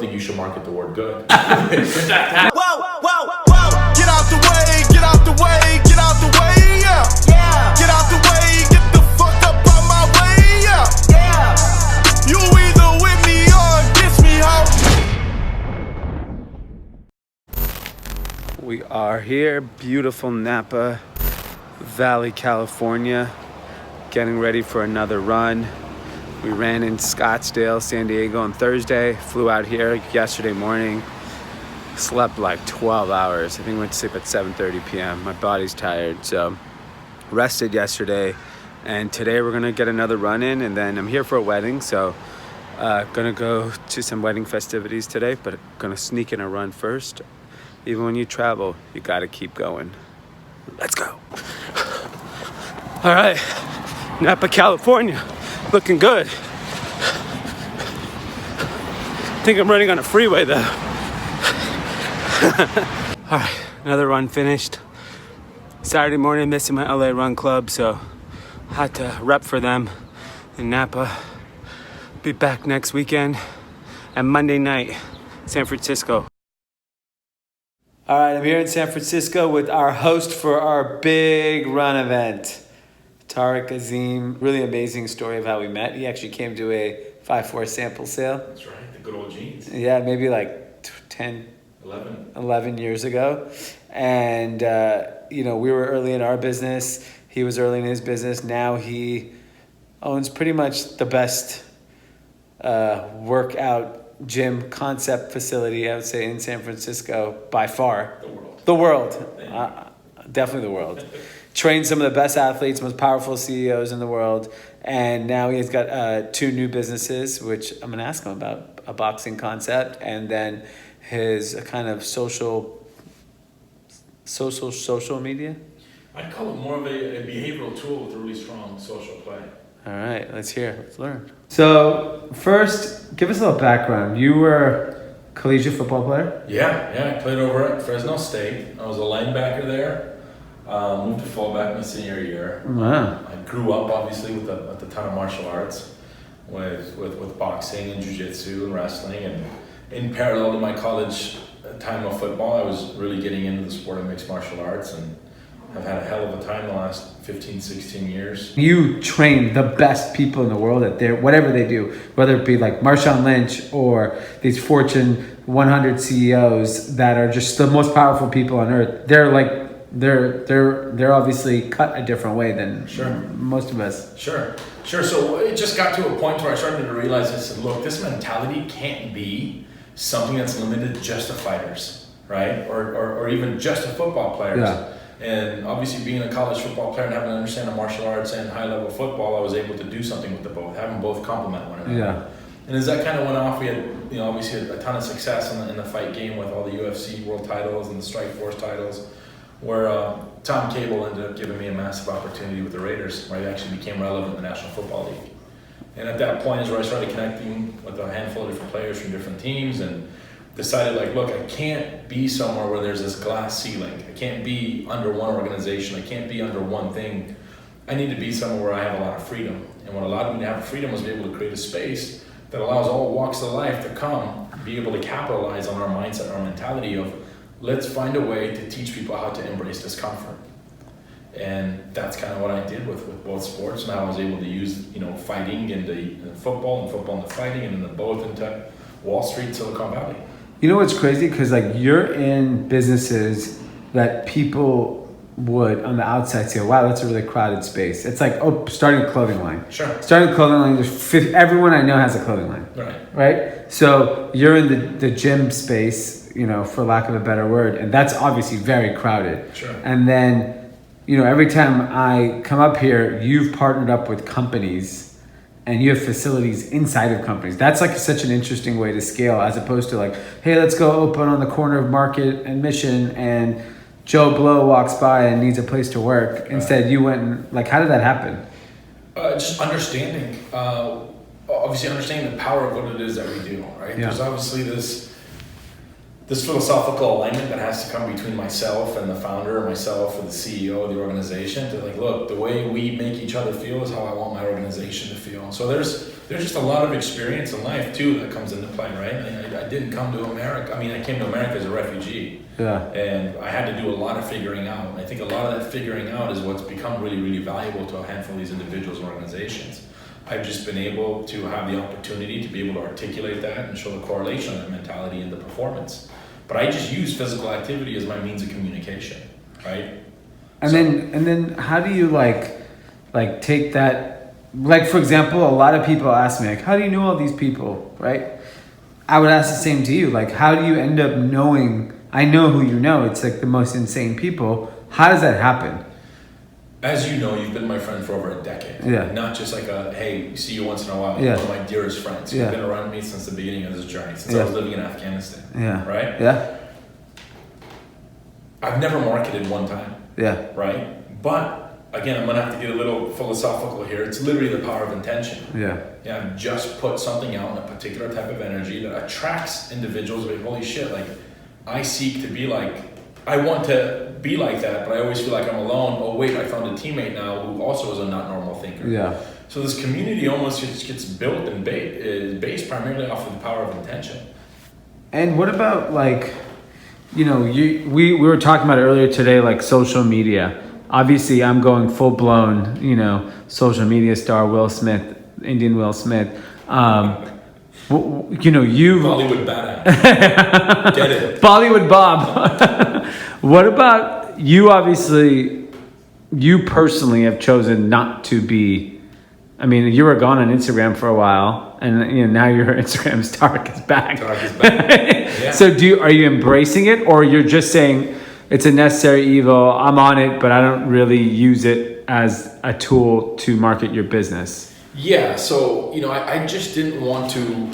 think you should market the word good. Whoa, whoa, whoa. Get out the way, get out the way, get out the way, yeah. Yeah. Get out the way, get the fuck up out my way, yeah. Yeah. You either with me or against me, ho. We are here, beautiful Napa Valley, California, getting ready for another run. We ran in Scottsdale, San Diego on Thursday, flew out here yesterday morning, slept like 12 hours. I think I went to sleep at 7:30 p.m. My body's tired, so rested yesterday. And today we're gonna get another run in, and then I'm here for a wedding, so gonna go to some wedding festivities today, but gonna sneak in a run first. Even when you travel, you gotta keep going. Let's go. All right, Napa, California, looking good. I think I'm running on a freeway though. All right, another run finished. Saturday morning, missing my LA Run Club, so had to rep for them in Napa. Be back next weekend, and Monday night, San Francisco. All right, I'm here in San Francisco with our host for our big run event, Tareq Azim. Really amazing story of how we met. He actually came to a 5-4 sample sale. That's right, the good old jeans. Yeah, maybe like 11 years ago. And, we were early in our business. He was early in his business. Now he owns pretty much the best workout gym concept facility, I would say, in San Francisco by far. The world. Definitely the world. Trained some of the best athletes, most powerful CEOs in the world. And now he's got 2 new businesses, which I'm going to ask him about, a boxing concept, and then his kind of social media. I'd call it more of a behavioral tool with a really strong social play. All right, let's learn. So first, give us a little background. You were a collegiate football player? Yeah, I played over at Fresno State. I was a linebacker there. Moved to fullback my senior year. Wow. I grew up obviously with a ton of martial arts, with boxing and jiu-jitsu and wrestling, and in parallel to my college time of football, I was really getting into the sport of mixed martial arts, and I've had a hell of a time the last 15, 16 years. You train the best people in the world at whatever they do, whether it be like Marshawn Lynch or these Fortune 100 CEOs that are just the most powerful people on earth. They're obviously cut a different way than most of us. Sure. So it just got to a point where I started to realize, I said, look, this mentality can't be something that's limited just to fighters, right? Or even just to football players. Yeah. And obviously being a college football player and having to understand the martial arts and high-level football, I was able to do something with the both, have them both complement one another. Yeah. And as that kind of went off, we had, obviously a ton of success in the fight game with all the UFC world titles and the Strike Force titles, where Tom Cable ended up giving me a massive opportunity with the Raiders, where I actually became relevant in the National Football League. And at that point is where I started connecting with a handful of different players from different teams, and decided, look, I can't be somewhere where there's this glass ceiling. I can't be under one organization. I can't be under one thing. I need to be somewhere where I have a lot of freedom. And what allowed me to have freedom was be able to create a space that allows all walks of life to come, be able to capitalize on our mindset, our mentality of, let's find a way to teach people how to embrace discomfort. And that's kind of what I did with both sports. And I was able to use, fighting into football, and football into fighting, and then both into Wall Street, Silicon Valley. You know what's crazy? Because you're in businesses that people would on the outside say, wow, that's a really crowded space. It's like, starting a clothing line. Sure. Starting a clothing line, everyone I know has a clothing line. Right? So you're in the gym space, for lack of a better word, and that's obviously very crowded. Sure. And then, every time I come up here, you've partnered up with companies and you have facilities inside of companies. That's such an interesting way to scale, as opposed to hey, let's go open on the corner of Market and Mission, and Joe Blow walks by and needs a place to work. Right. Instead, you went and how did that happen? Just understanding, obviously understanding the power of what it is that we do, right? Yeah. There's obviously this philosophical alignment that has to come between myself and the founder, or myself or the CEO of the organization, to look, the way we make each other feel is how I want my organization to feel. So there's There's just a lot of experience in life too that comes into play, right? I didn't come to America. I mean, I came to America as a refugee. Yeah. And I had to do a lot of figuring out. And I think a lot of that figuring out is what's become really, really valuable to a handful of these individuals and organizations. I've just been able to have the opportunity to be able to articulate that and show the correlation of that mentality in the performance. But I just use physical activity as my means of communication, right? And then how do you like take that? Like, for example, a lot of people ask me, like, how do you know all these people, right? I would ask the same to you. Like, how do you end up knowing, I know who you know, it's like the most insane people. How does that happen? As you know, you've been my friend for over a decade. Yeah. Not just like a, hey, see you once in a while. Yeah. You're one of my dearest friends. You've been around me since the beginning of this journey, since I was living in Afghanistan. Yeah. Right? Yeah. I've never marketed one time. Yeah. Right? But again, I'm gonna have to get a little philosophical here. It's literally the power of intention. Yeah. Yeah, I've just put something out in a particular type of energy that attracts individuals like, holy shit, like I seek to be like, I want to be like that, but I always feel like I'm alone. Oh wait, I found a teammate now who also is a not normal thinker. Yeah. So this community almost just gets built and is based primarily off of the power of intention. And what about like, you know, we were talking about it earlier today, like social media. Obviously, I'm going full blown, you know, social media star Will Smith, Indian Will Smith. You know, you Bollywood badass. Get it? Bollywood Bob. What about you? Obviously, you personally have chosen not to be. I mean, you were gone on Instagram for a while, and you know now your Instagram's Tareq is back. Tareq is back. Yeah. So, are you embracing it, or you're just saying? It's a necessary evil. I'm on it, but I don't really use it as a tool to market your business. Yeah, so, you know, I just didn't want to,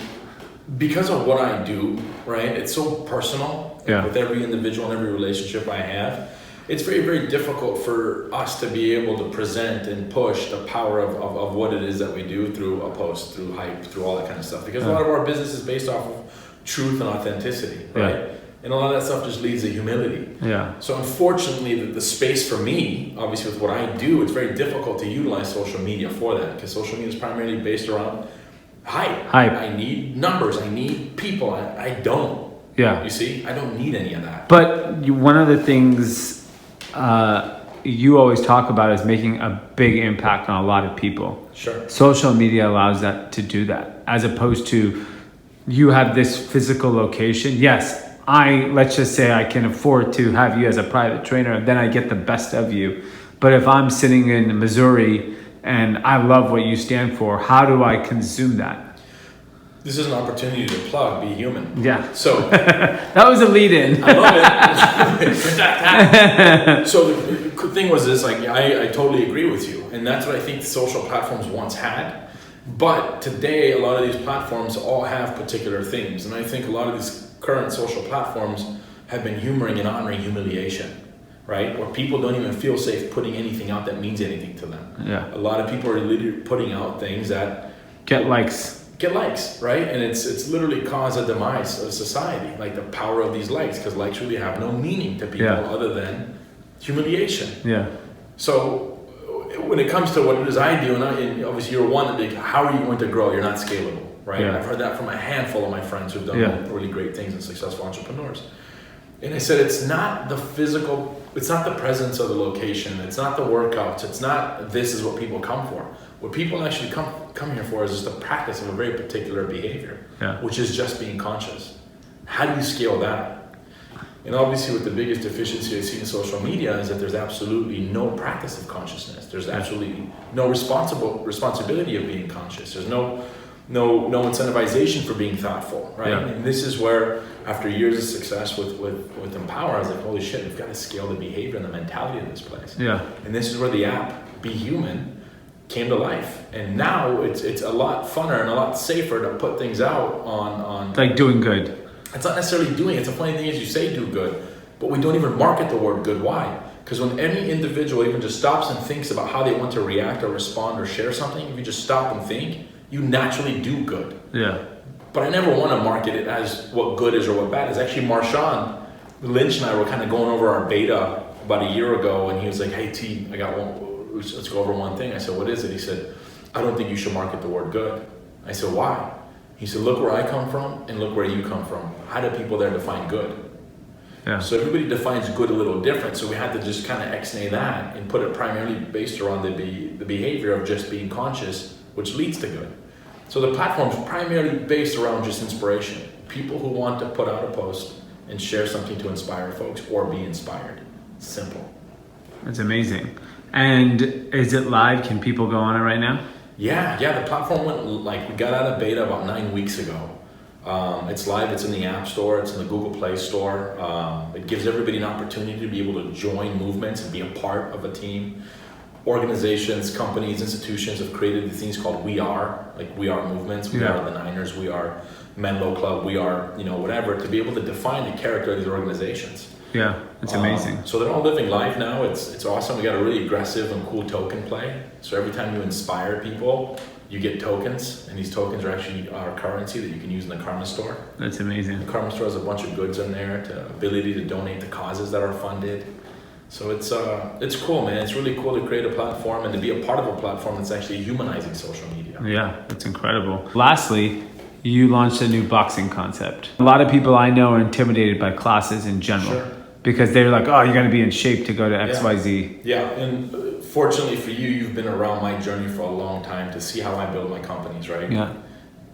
because of what I do, right? It's so personal with every individual and every relationship I have. It's very, very difficult for us to be able to present and push the power of what it is that we do through a post, through hype, through all that kind of stuff. Because a lot of our business is based off of truth and authenticity, right? Yeah. And a lot of that stuff just leads to humility. Yeah. So unfortunately, the space for me, obviously with what I do, it's very difficult to utilize social media for that because social media is primarily based around hype. I need numbers. I need people. I don't. Yeah. You see, I don't need any of that. But one of the things you always talk about is making a big impact on a lot of people. Sure. Social media allows that to do that, as opposed to you have this physical location. Yes. Let's just say I can afford to have you as a private trainer, then I get the best of you. But if I'm sitting in Missouri and I love what you stand for, how do I consume that? This is an opportunity to plug, be human. Yeah. So that was a lead in. I love it. So the thing was this, like I totally agree with you. And that's what I think the social platforms once had. But today, a lot of these platforms all have particular themes. And I think a lot of these current social platforms have been humoring and honoring humiliation, right? Where people don't even feel safe putting anything out that means anything to them. Yeah. A lot of people are literally putting out things that get likes, right? And it's literally caused a demise of society, like the power of these likes, because likes really have no meaning to people other than humiliation. Yeah. So when it comes to what it is I do, and obviously you're one that how are you going to grow? You're not scalable. Right? Yeah. I've heard that from a handful of my friends who've done really great things and successful entrepreneurs. And I said, it's not the physical, it's not the presence of the location, it's not the workouts, it's not this is what people come for. What people actually come here for is just the practice of a very particular behavior, which is just being conscious. How do you scale that? And obviously with the biggest deficiency I see in social media is that there's absolutely no practice of consciousness. There's absolutely no responsibility of being conscious. There's no incentivization for being thoughtful, right? Yeah. And this is where, after years of success with Empower, I was like, holy shit, we've got to scale the behavior and the mentality of this place. Yeah. And this is where the app, Be Human, came to life. And now it's a lot funner and a lot safer to put things out on like doing good. It's not necessarily doing it. It's a funny thing is you say do good, but we don't even market the word good. Why? Because when any individual even just stops and thinks about how they want to react or respond or share something, if you just stop and think, you naturally do good. Yeah. But I never want to market it as what good is or what bad is. Actually, Marshawn Lynch and I were kind of going over our beta about a year ago, and he was like, hey, T, I got one, let's go over one thing. I said, what is it? He said, I don't think you should market the word good. I said, why? He said, look where I come from and look where you come from. How do people there define good? Yeah. So everybody defines good a little different. So we had to just kind of ex-nay that and put it primarily based around the behavior of just being conscious, which leads to good. So the platform is primarily based around just inspiration. People who want to put out a post and share something to inspire folks or be inspired. Simple. That's amazing. And is it live? Can people go on it right now? Yeah, the platform went, we got out of beta about 9 weeks ago. It's live, it's in the App Store, it's in the Google Play Store. It gives everybody an opportunity to be able to join movements and be a part of a team. Organizations, companies, institutions have created these things called We Are, like We Are movements. We Are the Niners, We Are Menlo Club, We Are, whatever, to be able to define the character of these organizations. Yeah, it's amazing. So they're all living live now. It's awesome. We got a really aggressive and cool token play. So every time you inspire people, you get tokens, and these tokens are actually our currency that you can use in the Karma Store. That's amazing. The Karma Store has a bunch of goods in there, to ability to donate to causes that are funded. So it's cool, man. It's really cool to create a platform and to be a part of a platform that's actually humanizing social media. Yeah, that's incredible. Lastly, you launched a new boxing concept. A lot of people I know are intimidated by classes in general. Sure. Because they're like, oh, you're going to be in shape to go to XYZ. Yeah, and fortunately for you, you've been around my journey for a long time to see how I build my companies, right? Yeah.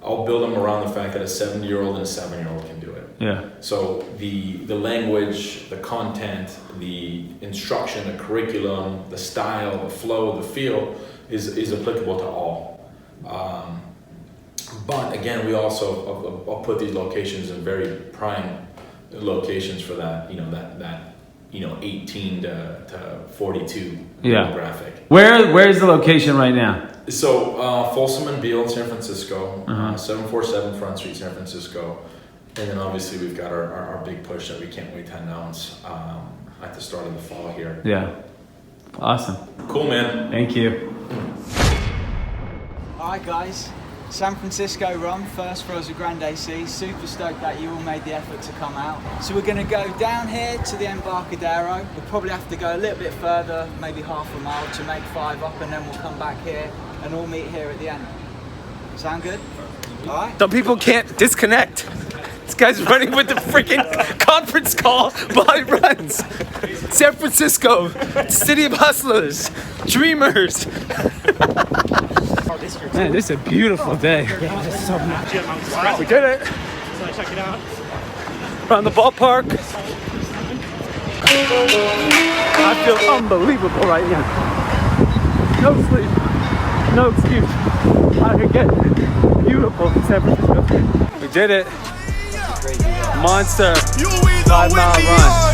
I'll build them around the fact that a 70-year-old and a 7-year-old can do it. Yeah. So the language, the content, the instruction, the curriculum, the style, the flow, the feel is applicable to all. But again, we also I'll put these locations in very prime locations for that 18 to 42 demographic. Where's the location right now? So Folsom and Beale in San Francisco, 747 Front Street, San Francisco, and then obviously we've got our big push that we can't wait to announce at the start of the fall here. Yeah, awesome. Cool, man. Thank you. All right, guys. San Francisco run, first for us at Grand AC. Super stoked that you all made the effort to come out. So we're going to go down here to the Embarcadero. We'll probably have to go a little bit further, maybe half a mile to make 5 up, and then we'll come back here and all meet here at the end. Sound good? All right. Some people can't disconnect. This guy's running with the freaking conference call while he runs. San Francisco, city of hustlers, dreamers. Man, this is a beautiful day. We did it. Check it out. Around the ballpark. I feel unbelievable right now. No sleep, no excuse. Out here getting beautiful San Francisco. We did it. Monster 5 mile run.